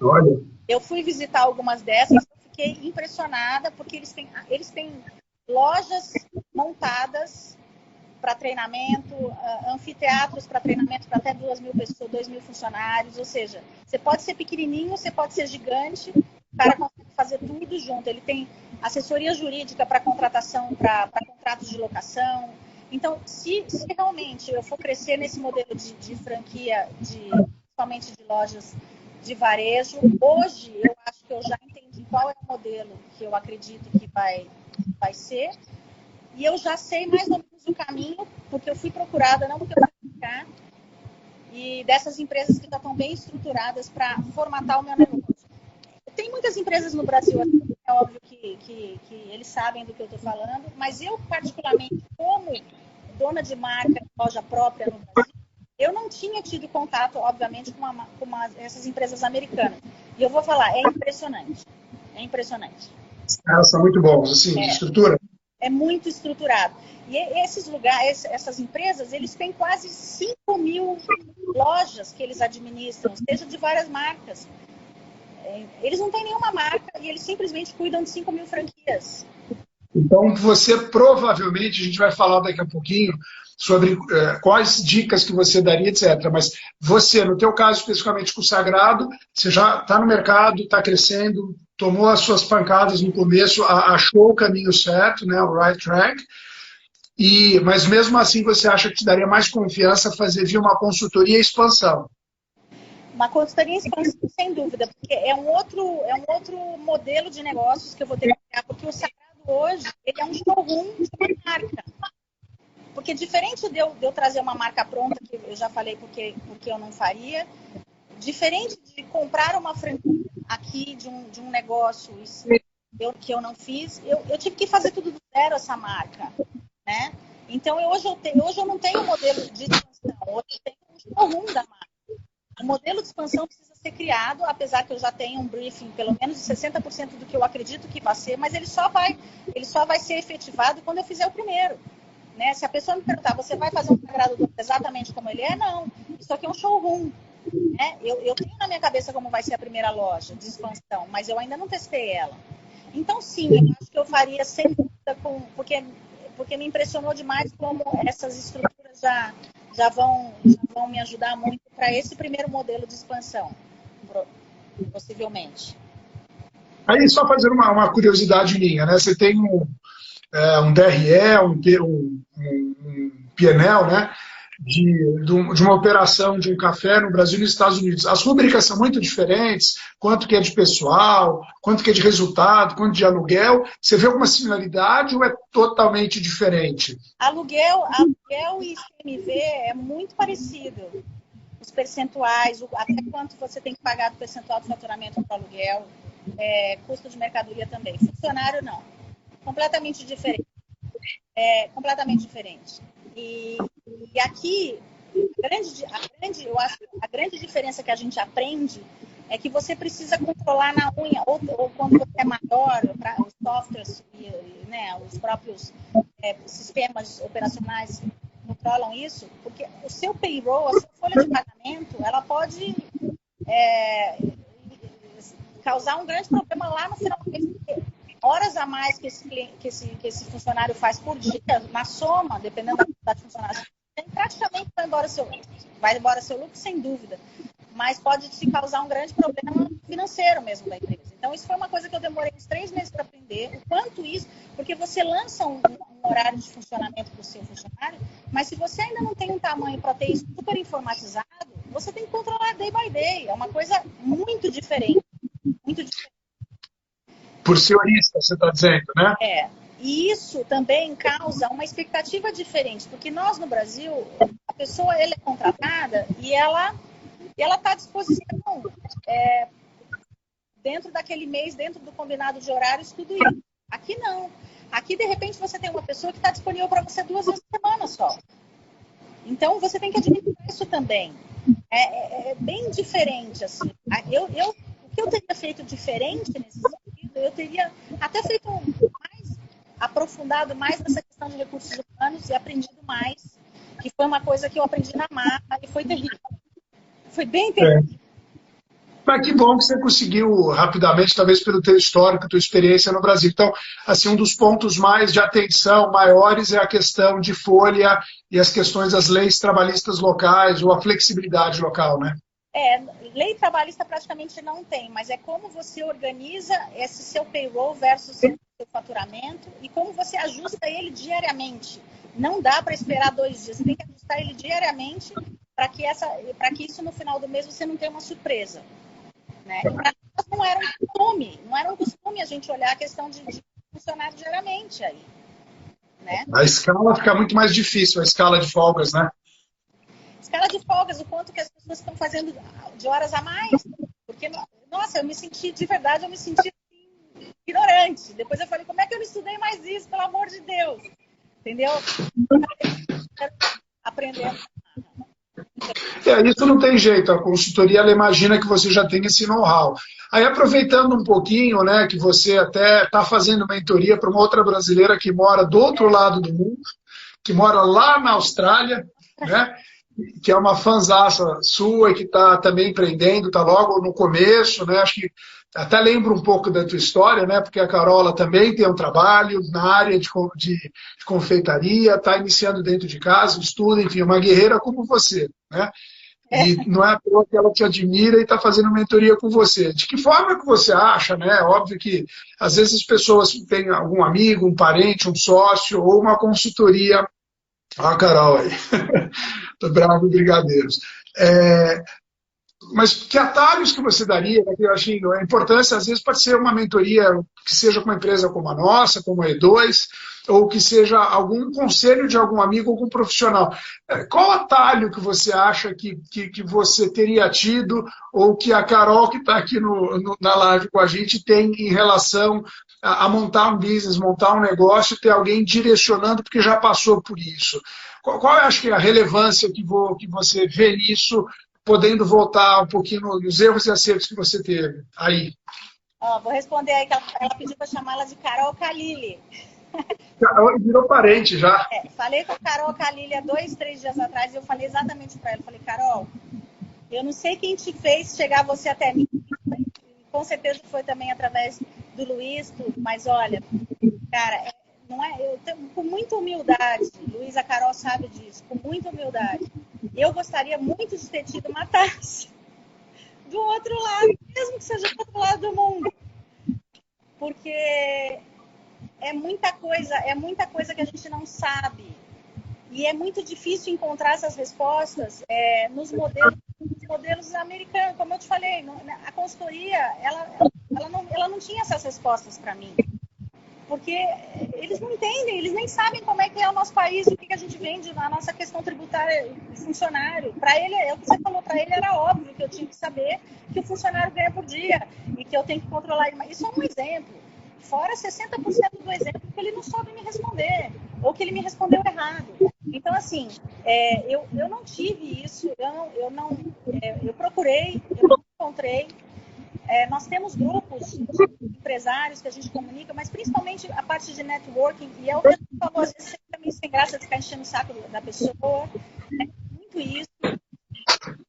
Olha.
Eu fui visitar algumas dessas, fiquei impressionada, porque eles têm lojas montadas para treinamento, anfiteatros para treinamento para até 2.000 pessoas, 2.000 funcionários, ou seja, você pode ser pequenininho, você pode ser gigante, o cara consegue fazer tudo junto. Ele tem assessoria jurídica para contratação, para contratos de locação. Então, se realmente eu for crescer nesse modelo de franquia, principalmente de lojas de varejo, hoje eu acho que eu já entendi qual é o modelo que eu acredito que vai ser, e eu já sei mais ou menos o caminho, porque eu fui procurada, não porque eu fui ficar, e dessas empresas que já estão bem estruturadas para formatar o meu negócio. Tem muitas empresas no Brasil, é óbvio que eles sabem do que eu estou falando, mas eu, particularmente, como dona de marca, loja própria no Brasil, eu não tinha tido contato, obviamente, com essas empresas americanas. E eu vou falar, é impressionante. É impressionante.
Os caras são muito bons, assim, de estrutura.
É muito estruturado. E esses lugares, essas empresas, eles têm quase 5.000 lojas que eles administram, seja de várias marcas. Eles não têm nenhuma marca e eles simplesmente cuidam de 5.000 franquias.
Então, você provavelmente, a gente vai falar daqui a pouquinho sobre quais dicas que você daria, etc. Mas você, no teu caso especificamente com o Sagrado, você já está no mercado, está crescendo, tomou as suas pancadas no começo, achou o caminho certo, né, o right track, mas mesmo assim você acha que te daria mais confiança fazer via uma consultoria e expansão?
Uma consultoria em expansão, sem dúvida, porque é um outro modelo de negócios que eu vou ter que criar, porque o Sagrado hoje, ele é um showroom de uma marca. Porque diferente de eu trazer uma marca pronta, que eu já falei porque eu não faria, diferente de comprar uma franquia aqui de um negócio que eu não fiz, eu tive que fazer tudo do zero essa marca, né? Então, hoje eu não tenho modelo de expansão, hoje eu tenho um showroom da marca. O modelo de expansão precisa ser criado, apesar que eu já tenho um briefing, pelo menos de 60% do que eu acredito que vai ser, mas ele só vai ser efetivado quando eu fizer o primeiro. Né? Se a pessoa me perguntar, você vai fazer um sagrado doce exatamente como ele é? Não. Isso aqui é um showroom. Né? Eu tenho na minha cabeça como vai ser a primeira loja de expansão, mas eu ainda não testei ela. Então, sim, eu acho que eu faria sem dúvida, porque me impressionou demais como essas estruturas já vão me ajudar muito para esse primeiro modelo de expansão, possivelmente.
Aí, só fazer uma curiosidade minha, né? Você tem um DRE, um PNL, né? De uma operação de um café no Brasil e nos Estados Unidos. As rubricas são muito diferentes, quanto que é de pessoal, quanto que é de resultado, quanto de aluguel. Você vê alguma similaridade ou é totalmente diferente?
Aluguel e CMV é muito parecido. Os percentuais, até quanto você tem que pagar do percentual de faturamento para aluguel, custo de mercadoria também. Funcionário, não. Completamente diferente. Completamente diferente. E aqui, eu acho que a grande diferença que a gente aprende é que você precisa controlar na unha, ou quando você é maior, os softwares, né, os próprios sistemas operacionais controlam isso, porque o seu payroll, a sua folha de pagamento, ela pode causar um grande problema lá no final do mês. Horas a mais que esse funcionário faz por dia, na soma, dependendo da quantidade de funcionários, praticamente vai embora seu lucro, sem dúvida. Mas pode te causar um grande problema financeiro mesmo da empresa. Então, isso foi uma coisa que eu demorei uns 3 meses para aprender. O quanto isso, porque você lança um horário de funcionamento para o seu funcionário, mas se você ainda não tem um tamanho para ter isso super informatizado, você tem que controlar day by day. É uma coisa muito diferente. Muito diferente.
Por senhorista, você está dizendo, né?
E isso também causa uma expectativa diferente, porque nós no Brasil, a pessoa é contratada e ela está à disposição dentro daquele mês, dentro do combinado de horários, tudo isso. Aqui não. Aqui, de repente, você tem uma pessoa que está disponível para você 2 vezes por semana só. Então, você tem que administrar isso também. É bem diferente, assim. O que eu teria feito diferente nesse sentido, eu teria até feito aprofundado mais nessa questão de recursos humanos e aprendido mais, que foi uma coisa que eu aprendi na marca e foi terrível. Foi bem terrível.
Mas que bom que você conseguiu rapidamente, talvez pelo teu histórico, tua experiência no Brasil. Então, assim, um dos pontos mais de atenção maiores é a questão de folha e as questões das leis trabalhistas locais ou a flexibilidade local, né?
Lei trabalhista praticamente não tem, mas é como você organiza esse seu payroll versus seu faturamento e como você ajusta ele diariamente. Não dá para esperar 2 dias, você tem que ajustar ele diariamente para que isso no final do mês você não tenha uma surpresa. Né? E para nós não era um costume a gente olhar a questão de funcionar diariamente aí. Né?
A escala fica muito mais difícil, a escala de folgas, né?
Escala de folgas, o quanto que as pessoas estão fazendo de horas a mais. Porque, nossa, eu me senti assim, ignorante. Depois eu falei, como é que eu não estudei mais isso, pelo amor de Deus? Entendeu? Aprendendo.
Isso não tem jeito, a consultoria ela imagina que você já tem esse know-how. Aí, aproveitando um pouquinho, né, que você até está fazendo mentoria para uma outra brasileira que mora do outro lado do mundo, que mora lá na Austrália, né, que é uma fanzaça sua e que está também empreendendo, está logo no começo, né, acho que até lembro um pouco da tua história, né, porque a Carola também tem um trabalho na área de confeitaria, está iniciando dentro de casa, estuda, enfim, uma guerreira como você, né? E não é à toa que ela te admira e está fazendo mentoria com você. De que forma que você acha, né? Óbvio que às vezes as pessoas têm algum amigo, um parente, um sócio ou uma consultoria. Olha a Carol aí. Tô bravo, brigadeiros. Mas que atalhos que você daria? Né? Eu acho que a importância, às vezes, pode ser uma mentoria que seja com uma empresa como a nossa, como a E2, ou que seja algum conselho de algum amigo, algum profissional. Qual atalho que você acha que você teria tido, ou que a Carol, que está aqui na live com a gente, tem em relação a montar um business, montar um negócio, ter alguém direcionando, porque já passou por isso? Qual eu acho que é a relevância que você vê nisso, podendo voltar um pouquinho nos erros e acertos que você teve aí?
Vou responder aí, que ela pediu para chamar ela de Carol Khalili.
Virou parente já.
Falei com a Carol Khalili há 2, 3 dias atrás e eu falei exatamente para ela. Falei, Carol, eu não sei quem te fez chegar você até mim. Com certeza foi também através do Luiz, mas olha, cara, não é, eu tenho, com muita humildade, Luiz, a Carol sabe disso, com muita humildade. Eu gostaria muito de ter tido uma taça do outro lado, mesmo que seja do outro lado do mundo. Porque é muita coisa que a gente não sabe. E é muito difícil encontrar essas respostas nos modelos americanos. Como eu te falei, a consultoria, ela não tinha essas respostas para mim. Porque eles não entendem, eles nem sabem como é que é o nosso país, o que a gente vende na nossa questão tributária de funcionário. Para ele, é o que você falou, para ele era óbvio que eu tinha que saber que o funcionário ganha por dia e que eu tenho que controlar ele. Isso é um exemplo. Fora 60% do exemplo que ele não soube me responder, ou que ele me respondeu errado. Então, assim, eu não tive isso, eu procurei, eu não encontrei. Nós temos grupos de empresários que a gente comunica, mas principalmente a parte de networking, e é o que você falou, às vezes você também sem graça de ficar enchendo o saco da pessoa, muito isso.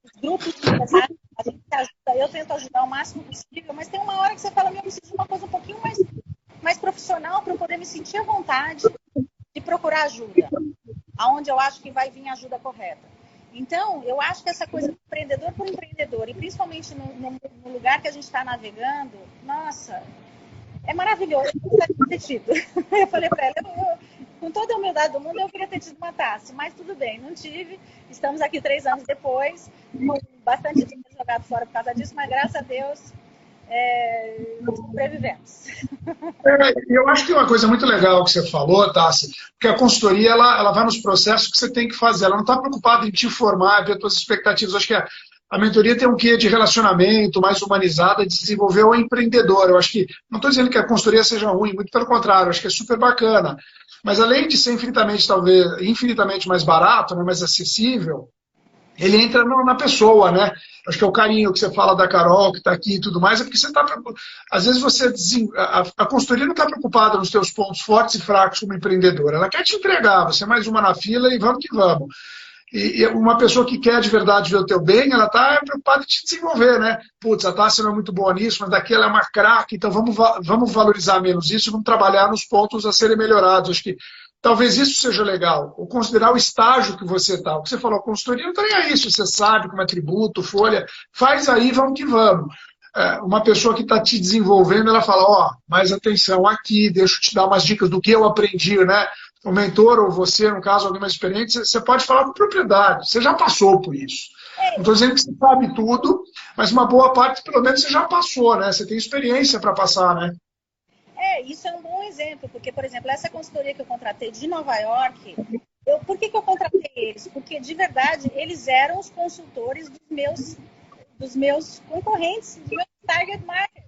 Os grupos de empresários, a gente ajuda, eu tento ajudar o máximo possível, mas tem uma hora que você fala, eu preciso de uma coisa um pouquinho mais profissional para eu poder me sentir à vontade de procurar ajuda, aonde eu acho que vai vir a ajuda correta. Então, eu acho que essa coisa do empreendedor por empreendedor, e principalmente no lugar que a gente está navegando, nossa, é maravilhoso. Eu gostaria de ter tido. Eu falei para ela, com toda a humildade do mundo, eu queria ter tido uma taça, mas tudo bem, não tive. Estamos aqui 3 anos depois, com bastante dinheiro jogado fora por causa disso, mas graças a Deus sobrevivemos.
Eu acho que é uma coisa muito legal que você falou, Tassi, porque a consultoria ela vai nos processos que você tem que fazer. Ela não está preocupada em te formar, ver as suas expectativas. Acho que a mentoria tem um quê de relacionamento, mais humanizada, de desenvolver o empreendedor. Eu acho que, não estou dizendo que a consultoria seja ruim, muito pelo contrário, acho que é super bacana. Mas além de ser infinitamente mais barato, né, mais acessível, ele entra na pessoa, né? Acho que é o carinho que você fala da Carol, que está aqui e tudo mais, é porque você está... Às vezes a consultoria não está preocupada nos seus pontos fortes e fracos como empreendedor. Ela quer te entregar, você é mais uma na fila e vamos que vamos. E uma pessoa que quer de verdade ver o teu bem, ela está preocupada em te desenvolver, né? Putz, a Tássia não é muito boa nisso, mas daqui ela é uma craque, então vamos valorizar menos isso, vamos trabalhar nos pontos a serem melhorados. Acho que talvez isso seja legal, ou considerar o estágio que você está. O que você falou, a consultoria não está nem aí, se você sabe como é tributo, folha, faz aí, vamos que vamos. Uma pessoa que está te desenvolvendo, ela fala, mais atenção aqui, deixa eu te dar umas dicas do que eu aprendi, né? O mentor ou você, no caso, alguém mais experiente, você pode falar com propriedade, você já passou por isso. Não estou dizendo que você sabe tudo, mas uma boa parte, pelo menos, você já passou, né? Você tem experiência para passar, né?
Isso é um bom exemplo, porque, por exemplo, essa consultoria que eu contratei de Nova York, por que eu contratei eles? Porque, de verdade, eles eram os consultores dos meus concorrentes, do meu target market.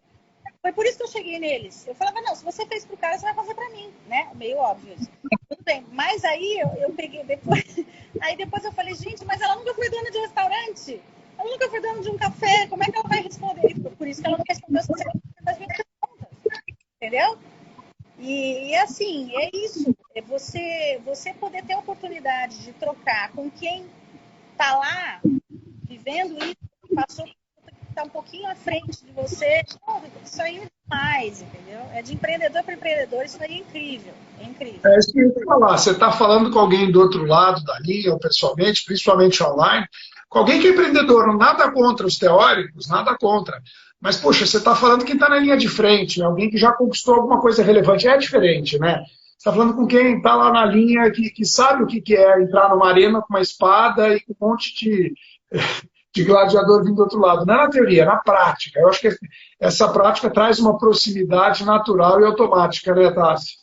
Foi por isso que eu cheguei neles. Eu falava, não, se você fez pro cara, você vai fazer para mim, né? Meio óbvio isso. Tudo bem, mas aí eu peguei depois... Aí depois eu falei, gente, mas ela nunca foi dona de um restaurante. Ela nunca foi dona de um café. Como é que ela vai responder? Por isso que ela não respondeu as minhas perguntas. Entendeu? E assim, é isso. É você poder ter a oportunidade de trocar com quem está lá, vivendo isso, passou, está um pouquinho à frente de você. Isso aí é demais, entendeu? É de empreendedor para empreendedor, isso aí é incrível. É incrível.
É isso que eu ia falar. Você está falando com alguém do outro lado da linha, ou pessoalmente, principalmente online, com alguém que é empreendedor, nada contra os teóricos, nada contra. Mas, poxa, você está falando quem está na linha de frente, né? Alguém que já conquistou alguma coisa relevante. É diferente, né? Você está falando com quem está lá na linha, que sabe o que é entrar numa arena com uma espada e com um monte de de gladiador vindo do outro lado. Não é na teoria, é na prática. Eu acho que essa prática traz uma proximidade natural e automática, né, Tassi?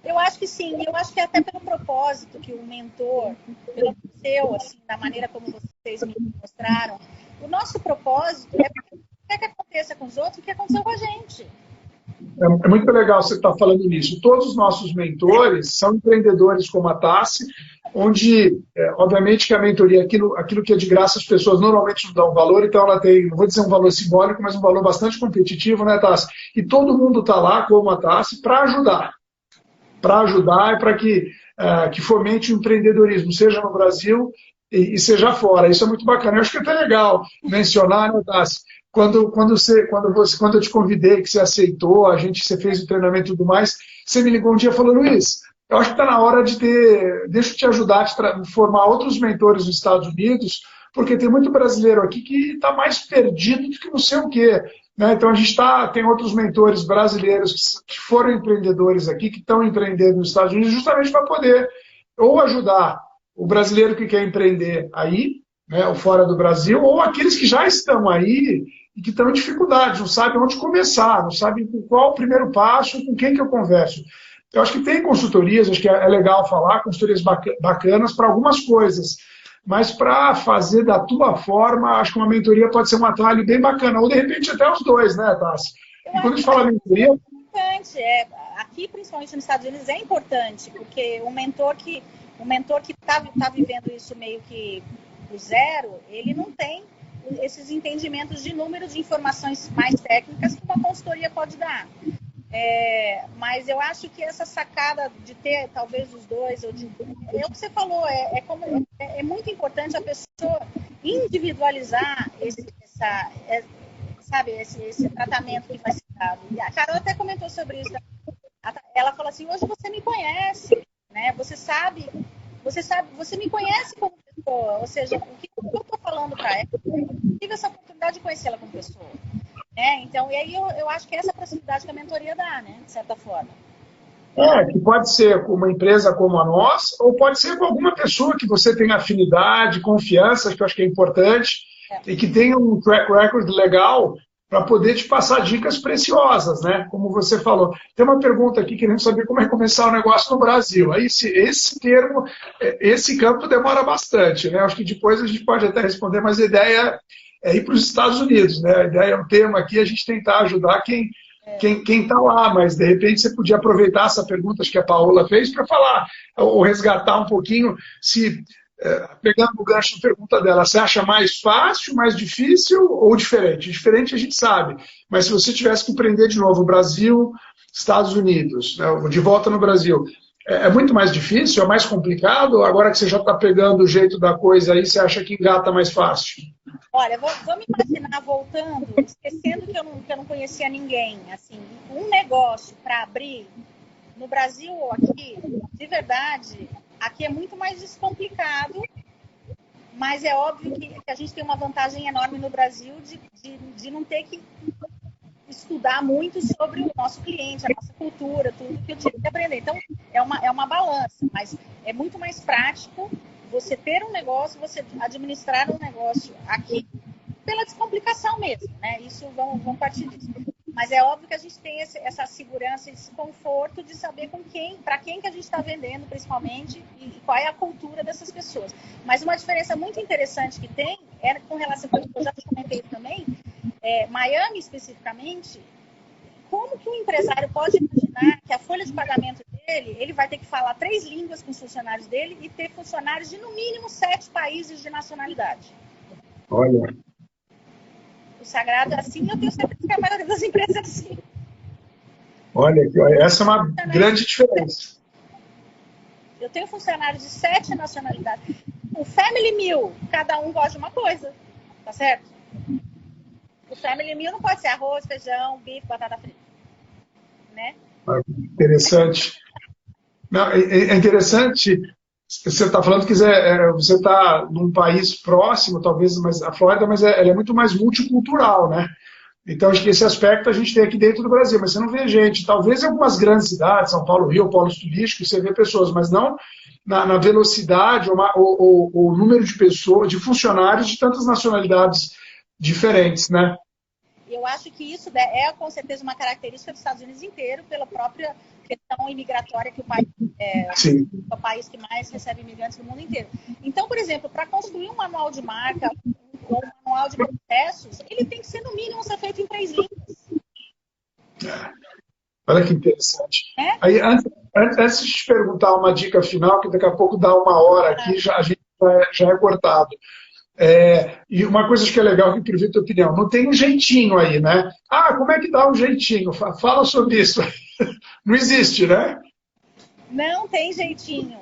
Eu acho que sim, eu acho que até pelo propósito que o mentor, pelo seu, assim, da maneira como vocês me mostraram, o nosso propósito é que aconteça com os outros o que aconteceu com a gente.
É muito legal você estar falando nisso. Todos os nossos mentores são empreendedores como a Tassi, onde, obviamente, que a mentoria, aquilo que é de graça, as pessoas normalmente não dão valor, então ela tem, não vou dizer um valor simbólico, mas um valor bastante competitivo, né, Tassi? E todo mundo está lá, como a Tassi, para ajudar e para que fomente o empreendedorismo, seja no Brasil e seja fora. Isso é muito bacana. Eu acho que é até legal mencionar, né, Tassi? Quando eu te convidei, que você aceitou, você fez o treinamento e tudo mais, você me ligou um dia e falou, Luiz, eu acho que está na hora deixa eu te ajudar a formar outros mentores nos Estados Unidos, porque tem muito brasileiro aqui que está mais perdido do que não sei o quê. Né? Então, tem outros mentores brasileiros que foram empreendedores aqui, que estão empreendendo nos Estados Unidos, justamente para poder ou ajudar o brasileiro que quer empreender aí, né, ou fora do Brasil, ou aqueles que já estão aí e que estão em dificuldade, não sabem onde começar, não sabem qual o primeiro passo, com quem que eu converso. Eu acho que tem consultorias, acho que é legal falar, consultorias bacanas para algumas coisas, mas para fazer da tua forma, acho que uma mentoria pode ser um atalho bem bacana, ou de repente até os dois, né, Tassi? E quando a gente fala mentoria...
Importante, aqui, principalmente nos Estados Unidos, é importante, porque o mentor que está vivendo isso meio que do zero, ele não tem esses entendimentos de números de informações mais técnicas que uma consultoria pode dar. Mas eu acho que essa sacada de ter talvez os dois, é o que você falou, é muito importante a pessoa individualizar esse tratamento que vai ser dado. E a Carol até comentou sobre isso. Ela falou assim, hoje você me conhece, né? Você me conhece como pessoa, ou seja, o que eu estou falando para ela, eu tive essa oportunidade de conhecê-la como pessoa. Então, e aí eu acho que é essa proximidade que a mentoria dá, né, de certa forma.
Que pode ser com uma empresa como a nossa, ou pode ser com alguma pessoa que você tenha afinidade, confiança, que eu acho que é importante, e que tenha um track record legal para poder te passar dicas preciosas, né? Como você falou. Tem uma pergunta aqui querendo saber como é começar o negócio no Brasil. Aí, esse campo demora bastante, né? Acho que depois a gente pode até responder, mas a ideia é ir para os Estados Unidos, né? A ideia é um tema aqui, a gente tentar ajudar quem está lá, mas de repente você podia aproveitar essa pergunta que a Paola fez para falar, ou resgatar um pouquinho, pegando o gancho da pergunta dela, você acha mais fácil, mais difícil ou diferente? Diferente a gente sabe, mas se você tivesse que empreender de novo Brasil, Estados Unidos, né, de volta no Brasil, é muito mais difícil, é mais complicado? Agora que você já está pegando o jeito da coisa aí, você acha que engata mais fácil?
Olha, vamos imaginar voltando, esquecendo que eu não conhecia ninguém, assim, um negócio para abrir no Brasil ou aqui, de verdade, aqui é muito mais descomplicado, mas é óbvio que a gente tem uma vantagem enorme no Brasil de não ter que estudar muito sobre o nosso cliente, a nossa cultura, tudo que eu tive que aprender. Então, é uma balança, mas é muito mais prático você ter um negócio, você administrar um negócio aqui pela descomplicação mesmo, né? Isso, vamos partir disso. Mas é óbvio que a gente tem essa segurança, esse conforto de saber para quem que a gente está vendendo, principalmente, e qual é a cultura dessas pessoas. Mas uma diferença muito interessante que tem é com relação ao que eu já comentei também, Miami especificamente, como que um empresário pode imaginar que a folha de pagamento dele, ele vai ter que falar 3 línguas com os funcionários dele e ter funcionários de no mínimo 7 países de nacionalidade?
Olha.
O Sagrado é assim, eu tenho certeza que a maioria das empresas é assim.
Olha, essa é uma grande diferença.
Eu tenho funcionários de 7 nacionalidades. O Family Meal, cada um gosta de uma coisa, tá certo? O Family Meal não pode ser arroz, feijão, bife, batata frita, né?
Interessante. Não, é interessante, você está falando que você está num país próximo, talvez, mas a Flórida, mas ela é muito mais multicultural, né? Então, acho que esse aspecto a gente tem aqui dentro do Brasil, mas você não vê gente. Talvez em algumas grandes cidades, São Paulo, Rio, polos turísticos, você vê pessoas, mas não na velocidade ou número de pessoas, de funcionários de tantas nacionalidades diferentes, né?
Eu acho que isso é, com certeza, uma característica dos Estados Unidos inteiro, pela própria questão imigratória, que o país é o país que mais recebe imigrantes no mundo inteiro. Então, por exemplo, para construir um manual de marca ou um manual de processos, ele tem que ser, no mínimo, ser feito em 3 línguas.
Olha que interessante. Aí, antes de te perguntar uma dica final, que daqui a pouco dá 1 hora aqui, a gente já é cortado. E uma coisa que é legal, que eu queria ver a tua opinião, não tem um jeitinho aí, né? Como é que dá um jeitinho? Fala sobre isso. Não existe, né?
Não tem jeitinho.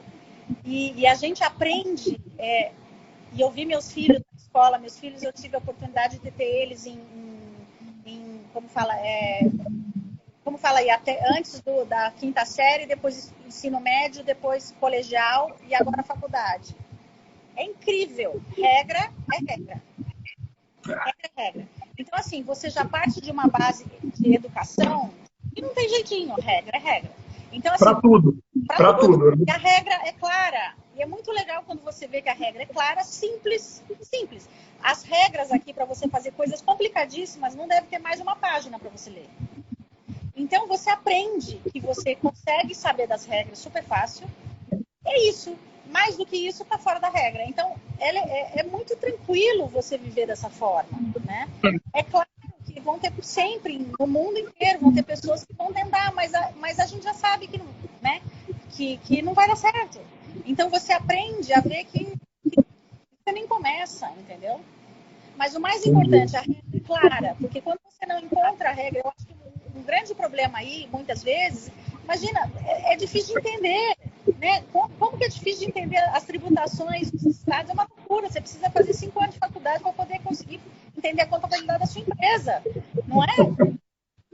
E a gente aprende, e eu vi meus filhos na escola, meus filhos eu tive a oportunidade de ter eles em como fala aí, até antes da 5ª série, depois ensino médio, depois colegial e agora faculdade. É incrível. Regra é regra. Regra é regra. Então, assim, você já parte de uma base de educação e não tem jeitinho. Regra é regra. Então, assim,
para tudo. Para tudo.
E a regra é clara. E é muito legal quando você vê que a regra é clara, simples. As regras aqui para você fazer coisas complicadíssimas não deve ter mais de 1 página para você ler. Então, você aprende que você consegue saber das regras super fácil. É isso. Mais do que isso, está fora da regra. Então, é muito tranquilo você viver dessa forma, né? É claro que vão ter sempre, no mundo inteiro, vão ter pessoas que vão tentar, mas a gente já sabe que, né, que não vai dar certo. Então, você aprende a ver que você nem começa, entendeu? Mas o mais importante, a regra é clara, porque quando você não encontra a regra, eu acho que um grande problema aí, muitas vezes, imagina, é difícil de entender, né? Como que é difícil de entender as tributações dos estados? É uma loucura, você precisa fazer 5 anos de faculdade para poder conseguir entender a contabilidade da sua empresa, não é?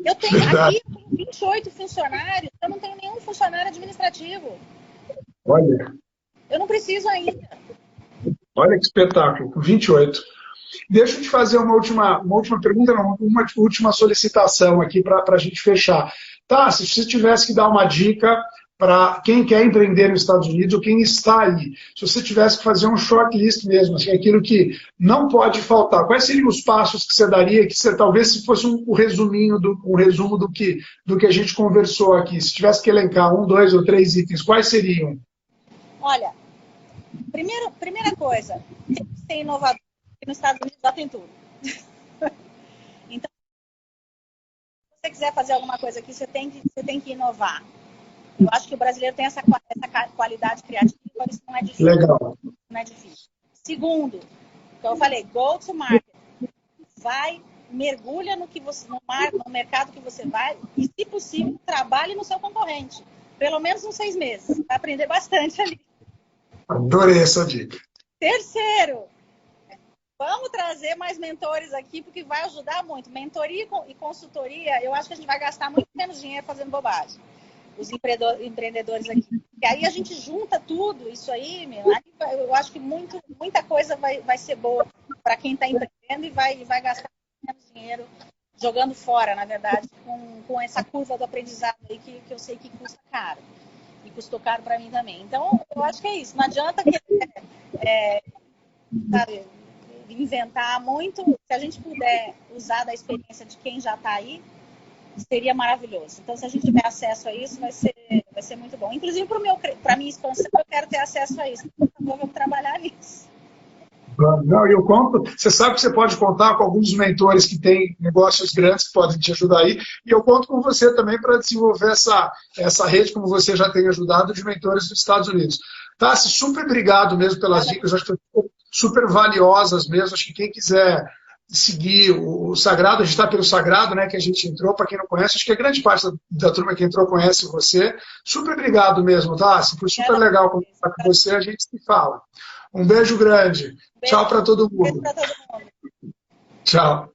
Eu tenho 28 funcionários, eu não tenho nenhum funcionário administrativo.
Olha.
Eu não preciso ainda.
Olha que espetáculo, 28. Deixa eu te fazer uma última pergunta, não, uma última solicitação aqui para a gente fechar. Tá, se você tivesse que dar uma dica para quem quer empreender nos Estados Unidos ou quem está aí, se você tivesse que fazer um shortlist mesmo, assim, aquilo que não pode faltar, quais seriam os passos que você daria, que você, talvez se fosse um resumo do que a gente conversou aqui, se tivesse que elencar 1, 2 ou 3 itens, quais seriam?
Olha, primeira coisa, tem que ser inovador. Nos Estados Unidos já tem tudo. Então, se você quiser fazer alguma coisa aqui, você tem que inovar. Eu acho que o brasileiro tem essa qualidade criativa, isso não é difícil.
Legal.
Não é difícil. Segundo, então eu falei, go to market. Mergulha no mercado que você vai e, se possível, trabalhe no seu concorrente. Pelo menos uns 6 meses. Vai aprender bastante ali.
Adorei essa dica.
Terceiro, vamos trazer mais mentores aqui, porque vai ajudar muito. Mentoria e consultoria, eu acho que a gente vai gastar muito menos dinheiro fazendo bobagem. Os empreendedores aqui. E aí a gente junta tudo isso aí, eu acho que muita coisa vai ser boa para quem está empreendendo e vai gastar menos dinheiro jogando fora, na verdade, com essa curva do aprendizado aí que eu sei que custa caro. E custou caro para mim também. Então, eu acho que é isso. Não adianta sabe, inventar muito. Se a gente puder usar da experiência de quem já está aí, seria maravilhoso. Então, se a gente tiver acesso a isso, vai ser muito bom. Inclusive, para a minha expansão, eu quero ter acesso a isso. Então, vamos trabalhar nisso.
Não, eu conto. Você sabe que você pode contar com alguns mentores que têm negócios grandes que podem te ajudar aí. E eu conto com você também para desenvolver essa rede, como você já tem ajudado, de mentores dos Estados Unidos. Tassi, super obrigado mesmo pelas dicas. Acho que foram super valiosas mesmo. Acho que quem quiser seguir o Sagrado, a gente está pelo Sagrado, né, que a gente entrou, para quem não conhece, acho que a grande parte da turma que entrou conhece você. Super obrigado mesmo, Tassi. Foi super legal conversar com você, a gente se fala. Um beijo grande. Tchau para todo mundo.
Beijo para todo mundo.
Tchau.